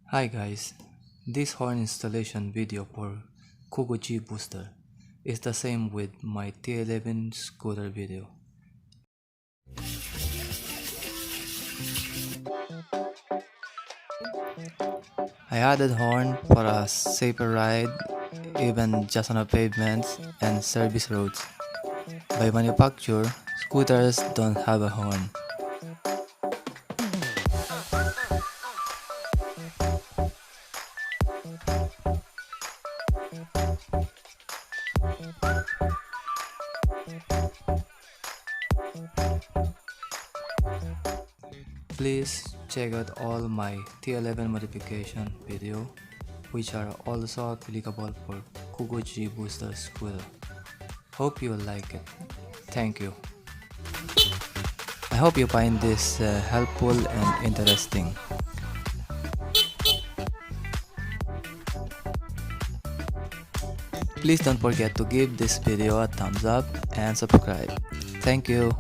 Hi guys, this horn installation video for Kugoo G Booster is the same with my T11 scooter video. I added horn for a safer ride even just on the pavements and service roads. By manufacture, scooters don't have a horn. Please check out all my T11 modification video, which are also applicable for Kugoo G Booster scooter. Hope you will like it. Thank you. I hope you find this helpful and interesting. Please don't forget to give this video a thumbs up and subscribe. Thank you.